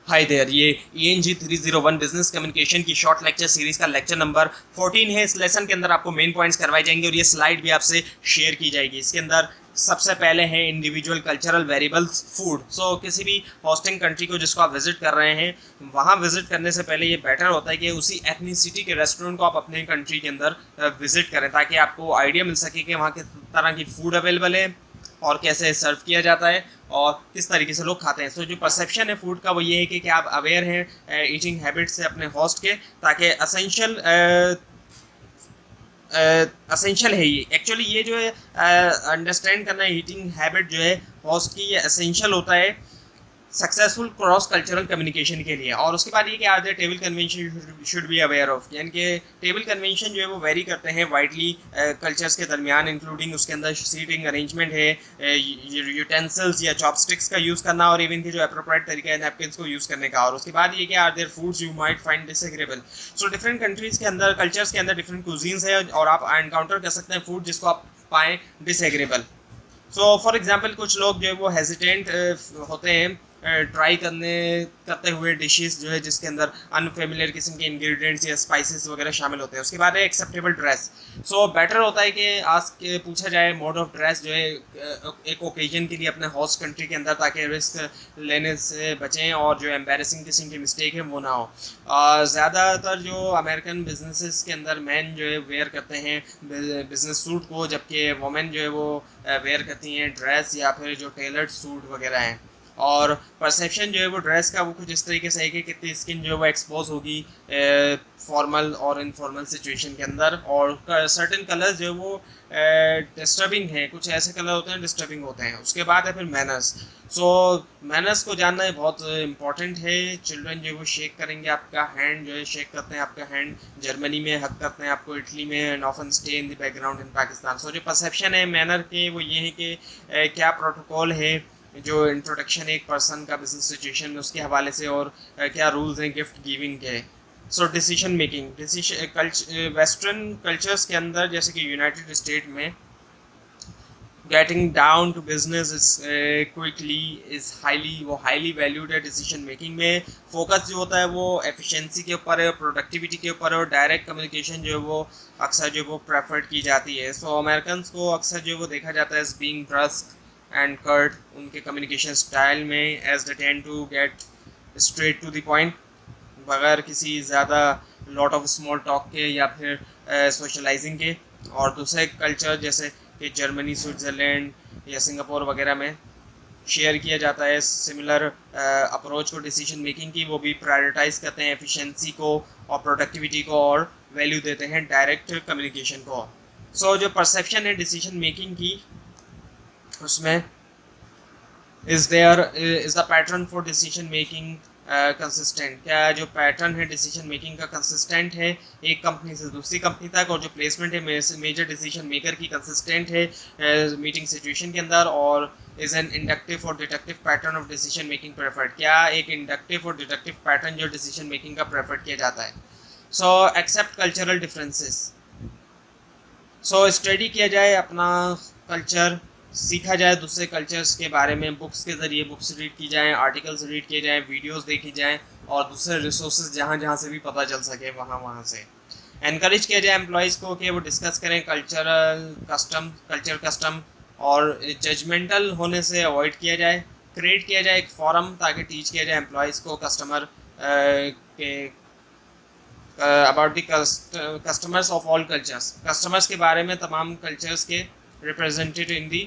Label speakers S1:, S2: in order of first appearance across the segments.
S1: Hi there, ये ENG 301 business communication की short lecture series का लेक्चर नंबर 14 है। इस लेसन के अंदर आपको मेन पॉइंट्स करवाए जाएंगे और ये स्लाइड भी आपसे शेयर की जाएगी। इसके अंदर सबसे पहले है इंडिविजुअल कल्चरल वेरिएबल्स फूड। सो किसी भी होस्टिंग कंट्री को जिसको आप विजिट कर रहे हैं, वहाँ विजिट करने से पहले ये बेटर होता है कि उसी एथनिसिटी के रेस्टोरेंट को आप अपने कंट्री के अंदर विजिट करें, ताकि आपको आइडिया मिल सके कि वहाँ किस तरह की फूड अवेलेबल है और कैसे सर्व किया जाता है और किस तरीके से लोग खाते हैं। सो जो परसेप्शन है फूड का वो ये है कि आप अवेयर हैं ईटिंग हैबिट से अपने होस्ट के, ताकि असेंशियल है ये एक्चुअली, ये जो है अंडरस्टैंड करना ईटिंग हैबिट जो है होस्ट की, ये असेंशियल होता है सक्सेसफुल क्रॉस कल्चरल कम्युनिकेशन के लिए। और उसके बाद ये कि our table convention should be aware of, यानी कि टेबल कन्वेंशन जो है वो वेरी करते हैं वाइडली कल्चर्स के दरमियान, इंक्लूडिंग उसके अंदर सीटिंग अरेंजमेंट है, यूटेंसिल्स या चॉपस्टिक्स का यूज़ करना, और इवन के जो अप्रोप्रिएट तरीका है नैपकिन्स को यूज़ करने का। और उसके बाद ये कि are there foods you might find disagreeable. So different countries के अंदर, कल्चर्स के अंदर डिफरेंट कुजीन्स है और आप एनकाउंटर कर सकते हैं फूड जिसको आप पाएँ डिसएग्रेबल। सो फॉर एग्जांपल कुछ लोग जो है वो हेजिटेंट होते हैं ट्राई करते हुए डिशेस जो है जिसके अंदर अनफेमिलियर किस्म के इंग्रेडिएंट्स या स्पाइसेस वगैरह शामिल होते हैं। उसके बाद है एक्सेप्टेबल ड्रेस। सो बेटर होता है कि आज पूछा जाए मोड ऑफ ड्रेस जो है एक ओकेजन के लिए अपने होस्ट कंट्री के अंदर, ताकि रिस्क लेने से बचें और जो एम्बेरसिंग किस्म की मिस्टेक है वो ना हो। ज़्यादातर जो अमेरिकन बिजनेसेस के अंदर मैन जो है वेयर करते हैं बिजनेस सूट को, जबकि वुमेन जो है वो वेयर करती हैं ड्रेस या फिर जो टेलर्ड सूट वगैरह हैं। और परसेप्शन जो है वो ड्रेस का वो कुछ इस तरीके से है कि कितनी स्किन जो है वो एक्सपोज होगी फॉर्मल और इनफॉर्मल सिचुएशन के अंदर। और सर्टेन कलर्स जो है वो डिस्टर्बिंग है, कुछ ऐसे कलर होते हैं डिस्टर्बिंग होते हैं। उसके बाद है फिर मैनर्स। सो मैनर्स को जानना बहुत इंपॉर्टेंट है। चिल्ड्रन जो है वो शेक करेंगे आपका हैंड, जो है शेक करते हैं आपका हैंड, जर्मनी में हक करते हैं आपको, इटली में, and often stay in the background in Pakistan. सो जो परसेप्शन है मैनर के वो ये है कि क्या प्रोटोकॉल है, जो इंट्रोडक्शन एक पर्सन का बिजनेस सिचुएशन में उसके हवाले से, और क्या रूल्स हैं गिफ्ट गिविंग के। So decision making, western cultures के अंदर जैसे कि यूनाइटेड स्टेट में getting down to business is quickly is highly valued है। डिसीजन मेकिंग में फोकस जो होता है वो एफिशिएंसी के ऊपर है, प्रोडक्टिविटी के ऊपर है, और डायरेक्ट कम्युनिकेशन जो है वो अक्सर जो वो प्रेफर्ड की जाती है। सो अमेरिकन को अक्सर जो वो देखा जाता है as being brusque and curt उनके कम्युनिकेशन स्टाइल में, as the tend to get straight to the point, बगैर किसी ज़्यादा लॉट ऑफ स्मॉल टॉक के या फिर सोशलाइजिंग के। और दूसरे कल्चर जैसे कि जर्मनी, स्विट्ज़रलैंड या सिंगापुर वगैरह में शेयर किया जाता है सिमिलर अप्रोच को डिसीजन मेकिंग की। वो भी प्रायोरिटाइज करते हैं एफिशिएंसी को और प्रोडक्टिविटी को, और वैल्यू देते हैं डायरेक्ट कम्युनिकेशन को। सो जो परसेप्शन है डिसीजन मेकिंग की, उसमें is the pattern for decision making consistent, क्या जो पैटर्न है डिसीजन मेकिंग का कंसिस्टेंट है एक कंपनी से दूसरी कंपनी तक, और जो प्लेसमेंट है मेजर डिसीजन मेकर की कंसिस्टेंट है मीटिंग सिचुएशन के अंदर, और इज एन इंडक्टिव और deductive pattern of decision making preferred, क्या एक इंडक्टिव और डिडक्टिव पैटर्न जो डिसीजन मेकिंग का प्रेफर्ड किया जाता है। So except cultural differences. So study किया जाए अपना कल्चर, सीखा जाए दूसरे कल्चर्स के बारे में, बुक्स के ज़रिए बुक्स रीड की जाएँ, आर्टिकल्स रीड किए जाएँ, वीडियोस देखी जाएँ, और दूसरे रिसोर्सेज जहाँ से भी पता चल सके वहाँ से। एनकरेज किया जाए एम्प्लॉयज़ को कि वो डिस्कस करें कल्चर कस्टम, और जजमेंटल होने से अवॉइड किया जाए। क्रिएट किया जाए एक फोरम ताकि टीच किया जाए एम्प्लॉयज़ को कस्टमर के about the customers of all cultures, customers के बारे में तमाम कल्चर्स के represented in the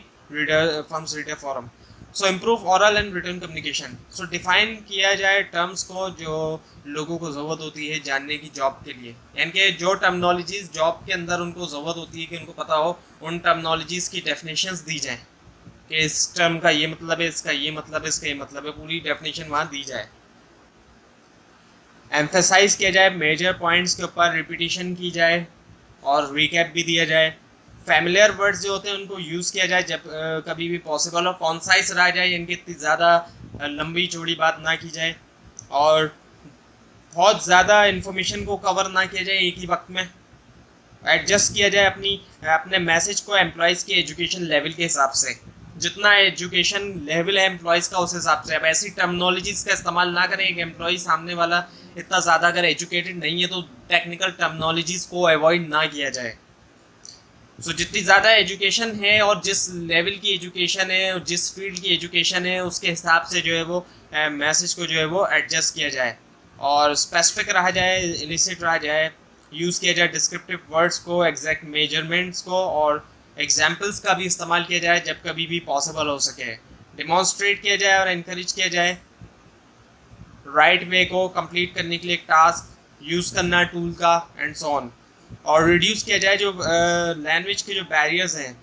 S1: firm's reader forum. So improve oral and written communication. So define किया जाए टर्म्स को जो लोगों को ज़रूरत होती है जानने की जॉब के लिए, यानी कि जो टर्मिनोलॉजीज जॉब के अंदर उनको ज़रूरत होती है कि उनको पता हो, उन टर्मिनोलॉजीज़ की डेफिनेशंस दी जाए कि इस टर्म का ये मतलब है, इसका ये मतलब है, इसका ये मतलब है, पूरी डेफिनेशन वहाँ दी जाए। एम्फेसाइज किया जाए मेजर पॉइंट्स के ऊपर, रिपीटिशन की जाए और रिकैप भी दिया जाए। फैमिलियर वर्ड्स जो होते हैं उनको यूज़ किया जाए जब कभी भी पॉसिबल, और कॉन्साइज रहा जाए, यानी कि इतनी ज़्यादा लंबी चौड़ी बात ना की जाए, और बहुत ज़्यादा इन्फॉर्मेशन को कवर ना किया जाए एक ही वक्त में। एडजस्ट किया जाए अपने मैसेज को एम्प्लॉयज़ के एजुकेशन लेवल के हिसाब से। जितना एजुकेशन लेवल है एम्प्लॉयज़ का उस हिसाब से। अब ऐसी टर्मिनोलॉजीज़ का इस्तेमाल ना करें, एक एम्प्लॉय सामने वाला इतना ज़्यादा अगर एजुकेटेड नहीं है तो टेक्निकल टर्मिनोलॉजीज़ को अवॉइड ना किया जाए। सो जितनी ज़्यादा एजुकेशन है और जिस लेवल की एजुकेशन है और जिस फील्ड की एजुकेशन है उसके हिसाब से जो है वो मैसेज को जो है वो एडजस्ट किया जाए और स्पेसिफिक रहा जाए, इलिसिट रहा जाए, यूज़ किया जाए डिस्क्रिप्टिव वर्ड्स को, एग्जैक्ट मेजरमेंट्स को और एग्जाम्पल्स का भी इस्तेमाल किया जाए जब कभी भी पॉसिबल हो सके, डिमॉन्स्ट्रेट किया जाए और इनक्रेज किया जाए राइट वे को कंप्लीट करने के लिए एक टास्क यूज़ करना टूल का एंड सो ऑन। और रिड्यूस किया जाए जो लैंग्वेज के जो बैरियर्स हैं,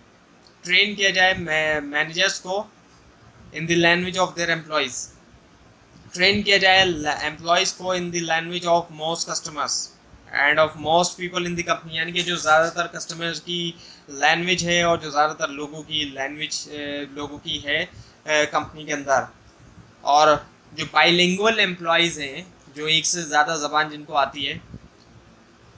S1: ट्रेन किया जाए मैनेजर्स को in the language of their employees, train किया जाए एम्प्लॉयज़ को in the language of most customers end of most people in the company, यानी कि जो ज़्यादातर कस्टमर्स की लैंग्वेज है और जो ज़्यादातर लोगों की लैंग्वेज लोगों की है कंपनी के अंदर। और जो बाइलिंगुअल एम्प्लॉयज़ हैं, जो एक से ज़्यादा ज़बान जिनको आती है,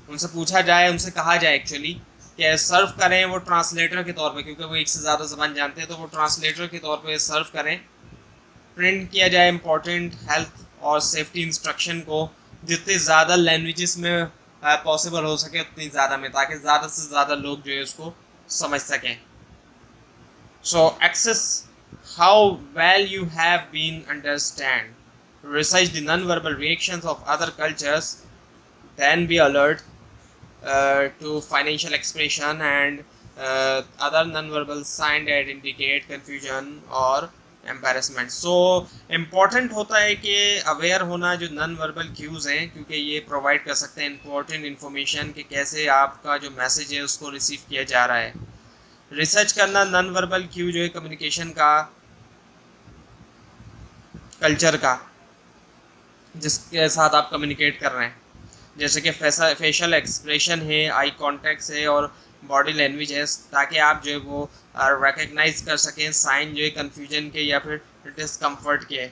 S1: उनसे पूछा जाए, उनसे कहा जाए एक्चुअली कि सर्व करें वो ट्रांसलेटर के तौर पे, क्योंकि वो एक से ज़्यादा ज़बान जानते हैं तो वो ट्रांसलेटर के तौर पे सर्व करें। प्रिंट किया जाए इंपॉर्टेंट हेल्थ और सेफ्टी इंस्ट्रक्शन को जितने ज़्यादा लैंग्वेजेस में पॉसिबल हो सके उतनी ज़्यादा में, ताकि ज़्यादा से ज़्यादा लोग जो है उसको समझ सकें। So access how well you have been understand, research the non-verbal reactions of other cultures, then be alert to financial expression and other non-verbal signs that indicate confusion or embarrassment. So important होता है कि aware होना जो non verbal cues हैं, क्योंकि ये provide कर सकते हैं इंपॉर्टेंट इन्फॉर्मेशन कि कैसे आपका जो मैसेज है उसको रिसीव किया जा रहा है। रिसर्च करना नॉन वर्बल क्यू जो है कम्युनिकेशन का, कल्चर का, जिसके साथ आप कम्युनिकेट कर रहे हैं, जैसे कि फेशियल एक्सप्रेशन है, आई कॉन्टेक्ट है और बॉडी लैंग्वेज है, ताकि आप जो है वो रिकग्नाइज कर सकें साइन जो है कन्फ्यूजन के या फिर डिसकम्फर्ट के।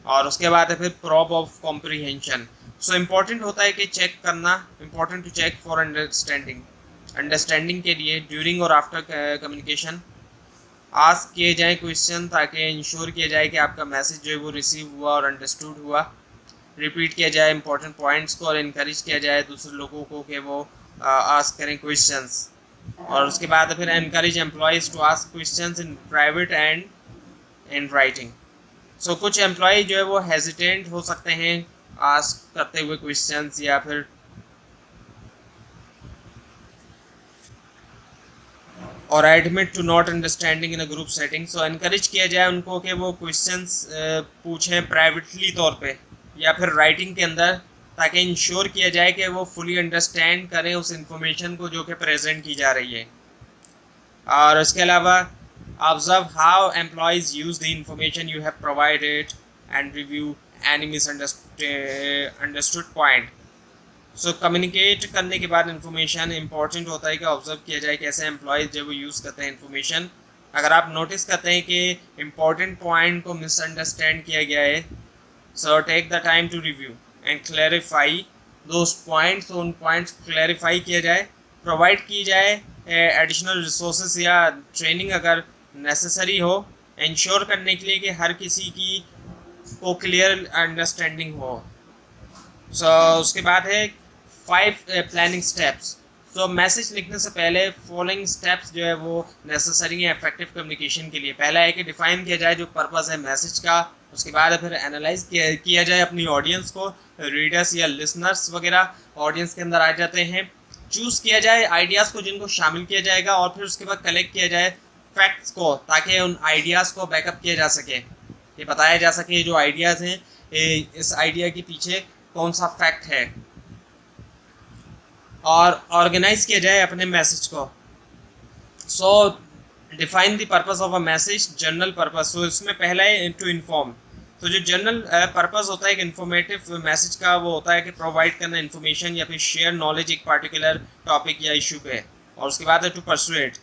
S1: और उसके बाद है फिर probe of comprehension. So important होता है कि चेक करना, important to check for understanding के लिए ड्यूरिंग और आफ्टर कम्युनिकेशन आस्क किए जाए क्वेश्चन, ताकि इंश्योर किया जाए कि आपका मैसेज जो है वो रिसीव हुआ और अंडरस्टूड हुआ। रिपीट किया जाए इंपॉर्टेंट पॉइंट्स को और इनकरेज किया जाए दूसरे लोगों को कि वो आस्क करें क्वेश्चंस। और उसके बाद फिर encourage employees to ask questions in private and in writing. So कुछ एम्प्लॉय जो है वो हेजिटेंट हो सकते हैं आस्क करते हुए क्वेश्चंस, या फिर और admit to not understanding in a group setting. So encourage किया जाए उनको कि वो क्वेश्चंस पूछें प्राइवेटली तौर पे या फिर राइटिंग के अंदर, ताकि इंश्योर किया जाए कि वो फुली अंडरस्टैंड करें उस इंफॉर्मेशन को जो कि प्रेजेंट की जा रही है। और उसके अलावा observe how employees use the information you have provided and review any misunderstood point. So communicate करने के बाद इंफॉर्मेशन इंपॉर्टेंट होता है कि ऑब्जर्व किया जाए कैसे एम्प्लॉयज़ जब वो यूज़ करते हैं इंफॉर्मेशन। अगर आप नोटिस करते हैं कि इम्पॉर्टेंट पॉइंट को मिसअंडरस्टैंड किया गया है, so take the time to review and clarify those points. उन पॉइंट्स क्लैरिफाई किया जाए, प्रोवाइड की जाए एडिशनल रिसोर्सेज या ट्रेनिंग अगर नेसेसरी हो, इंश्योर करने के लिए कि हर किसी की को क्लियर अंडरस्टैंडिंग हो। सो उसके बाद है 5 प्लानिंग स्टेप्स। सो मैसेज लिखने से पहले फॉलोइंग स्टेप्स जो है वो नेसेसरी है इफेक्टिव कम्युनिकेशन के लिए। पहला है कि डिफाइन किया जाए जो पर्पस है मैसेज का। उसके बाद फिर एनालाइज किया जाए अपनी ऑडियंस को, रीडर्स या लिसनर्स वगैरह ऑडियंस के अंदर आ जाते हैं। चूज़ किया जाए आइडियाज़ को जिनको शामिल किया जाएगा, और फिर उसके बाद कलेक्ट किया जाए फैक्ट्स को, ताकि उन आइडियाज़ को बैकअप किया जा सके, ये बताया जा सके जो आइडियाज़ हैं इस आइडिया के पीछे कौन सा फैक्ट है। और ऑर्गेनाइज किया जाए अपने मैसेज को। So define the purpose of a message, general purpose. So इसमें पहला है टू इन्फॉर्म। तो जो जनरल पर्पस होता है एक इन्फॉर्मेटिव मैसेज का, वो होता है कि प्रोवाइड करना इन्फॉर्मेशन या फिर शेयर नॉलेज एक पार्टिकुलर टॉपिक या इशू पे। और उसके बाद है टू परसुएट,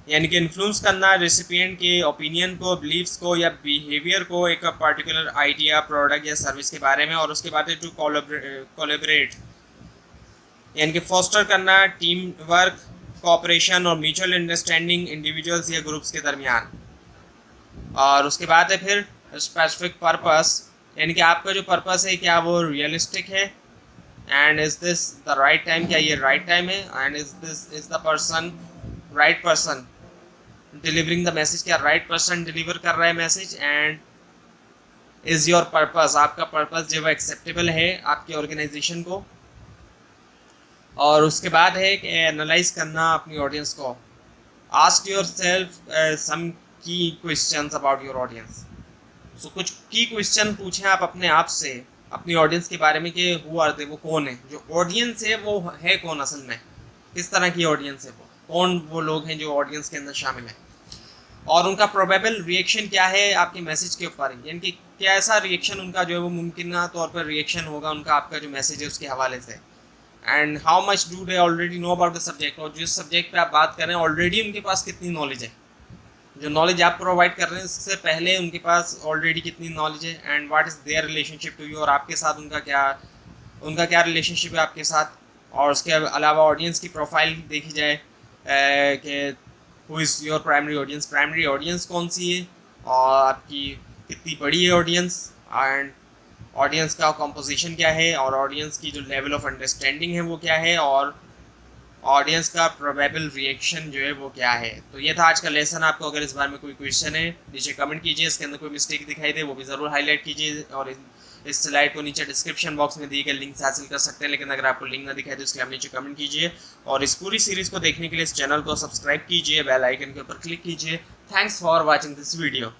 S1: यानी कि इन्फ्लुएंस करना रेसिपिएंट के ओपिनियन को, बिलीव्स को या बिहेवियर को एक पार्टिकुलर आइडिया, प्रोडक्ट या सर्विस के बारे में। और उसके बाद है टू कोलैबोरेट, यानी कि फोस्टर करना टीम वर्क, कोऑपरेशन और म्यूचुअल अंडरस्टैंडिंग इंडिविजुअल्स या ग्रुप्स के दरमियान। और उसके बाद है फिर स्पेसिफिक पर्पस, यानी कि आपका जो पर्पस है क्या वो रियलिस्टिक है, and is this the right time, क्या ये राइट टाइम है, and is this is the person right person delivering the message, क्या राइट पर्सन डिलीवर कर रहा है message, and is your purpose, आपका पर्पस जो है एक्सेप्टेबल है आपकी ऑर्गेनाइजेशन को। और उसके बाद है कि एनालाइज करना अपनी ऑडियंस को, आस्क योर सेल्फ सम की क्वेश्चंस अबाउट योर ऑडियंस। सो कुछ की क्वेश्चन पूछें आप अपने आप से अपनी ऑडियंस के बारे में कि हु आर दे, वो कौन है, जो ऑडियंस है वो है कौन असल में, किस तरह की ऑडियंस है, वो कौन वो लोग हैं जो ऑडियंस के अंदर शामिल हैं, और उनका प्रोबेबल रिएक्शन क्या है आपके मैसेज के ऊपर, यानी कि क्या ऐसा रिएक्शन उनका जो है वो मुमकिन तौर पर रिएक्शन होगा उनका आपका जो मैसेज है उसके हवाले से, and how much do they already know about the subject, और जिस सब्जेक्ट पे आप बात कर रहे हैं ऑलरेडी उनके पास कितनी नॉलेज है, जो नॉलेज आप प्रोवाइड कर रहे हैं उससे पहले उनके पास ऑलरेडी कितनी नॉलेज है, and what is their relationship to you, और आपके साथ उनका क्या रिलेशनशिप है आपके साथ। और उसके अलावा ऑडियंस की प्रोफाइल देखी जाए कि who is your primary audience कौन सी है, और आपकी कितनी बड़ी है ऑडियंस, एंड ऑडियंस का कंपोजिशन क्या है, और ऑडियंस की जो लेवल ऑफ अंडरस्टैंडिंग है वो क्या है, और ऑडियंस का प्रोबेबल रिएक्शन जो है वो क्या है। तो ये था आज का लेसन। आपको अगर इस बारे में कोई क्वेश्चन है नीचे कमेंट कीजिए, इसके अंदर कोई मिस्टेक दिखाई दे वो भी ज़रूर हाईलाइट कीजिए, और इस स्लाइड को नीचे डिस्क्रिप्शन बॉक्स में दिए गए लिंक से हासिल कर सकते हैं, लेकिन अगर आपको लिंक ना दिखाई तो इसके आप नीचे कमेंट कीजिए, और इस पूरी सीरीज़ को देखने के लिए इस चैनल को सब्सक्राइब कीजिए, बेल आइकन के ऊपर क्लिक कीजिए। Thanks for watching this video.